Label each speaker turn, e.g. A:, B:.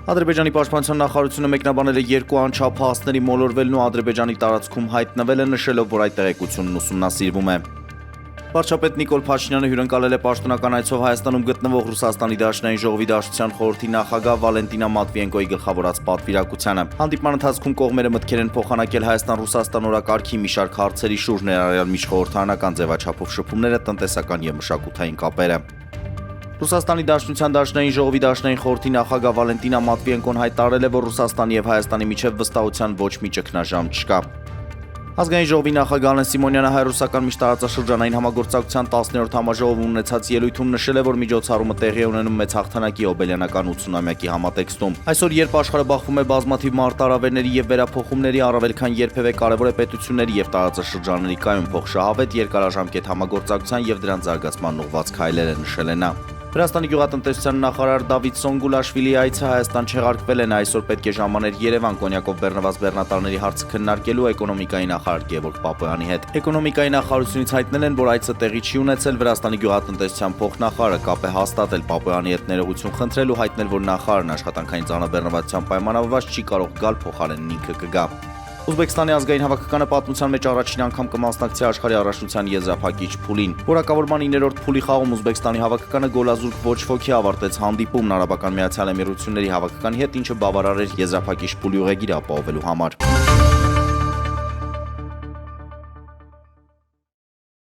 A: Ադրբեջանի պաշտպանության նախարարությունը մեկնաբանել է երկու անչափ փաստերի մոլորվելն ու Ադրբեջանի տարածքում հայտնվելը, նշելով, որ այդ տեղեկությունն ուսումնասիրվում է։ Վարչապետ Նիկոլ Փաշինյանը հյուրընկալել է պաշտոնական այցով Հայաստանում գտնվող Ռուսաստանի Դաշնային ժողովի դաշնության խորհրդի նախագահ Վալենտինա Մատվիենկոյի գլխավորած պատվիրակությանը։ Հանդիպման ընթացքում կողմերը մտքեր են փոխանակել Հայաստան-Ռուսաստան օրակարգի մի շարք հարցերի շուրջ, ներառյալ միջխորհրդարանական ձևաչափով շփումները, տնտեսական եւ մշակութային կապերը։ Ռուսաստանի Դաշնության Դաշնային ժողովի դաշնային խորհրդի նախագահ Վալենտինա Մատվիենկոն հայտարարել է, որ Ռուսաստանի եւ Հայաստանի միջև վստահության ոչ մի ճգնաժամ չկա։ Ազգային ժողովի նախագահ Ալեն Սիմոնյանը հայ-ռուսական միջտարածաշրջանային համագործակցության 10-րդ համաժողովում ունեցած ելույթում նշել է, որ միջոցառումը տեղի է ունենում մեծ հաղթանակի օբելյանական 80-ամյակի համատեքստում։ Այսօր, երբ աշխարհը բախվում է բազմաթիվ մարտահրավերների եւ վերափոխումների, առավել քան երբևէ կարևոր է պետությունների եւ տարածաշրջանների կայուն փոխշահավետ, երկարաժամկետ համագործակցության եւ դրանց զարգացման ուղղված քայլերը, նշել է նա։ Վրաստանի գյուղատնտեսության նախարար Դավիթ Սոնգուլաշվիլիի այցը Հայաստան չեղարկվել են, այսօր պետք է ժամաներ Երևան կոնյակով բեռնված բեռնատարների հարցը քննարկելու էկոնոմիկայի նախարար Գևորգ Պապոյանի հետ։ Էկոնոմիկայի նախարարությունից հայտնել են, որ այցը տեղի չի ունեցել, Վրաստանի գյուղատնտեսության փոխնախարարը կապ է հաստատել Պապոյանի հետ ներողություն խնդրել ու հայտնել, որ նախարարն աշխատանքային ծանրաբեռնվածության պայմանավորված չի կարող գալ, փոխարենն ինքը կգա։ Ուզբեկստանի ազգային հավաքականը պատմության մեջ առաջին անգամ կմասնակցի աշխարհի առաջնության եզրափակիչ փուլին։ Որակավորման 9-րդ փուլի խաղում Ուզբեկստանի հավաքականը գոլազուրկ ոչ ոքի ավարտեց հանդիպումն Արաբական Միացյալ Էմիրությունների հավաքականի հետ, ինչը բավարար էր եզրափակիչ փուլի ուղեգիր ապահովելու համար։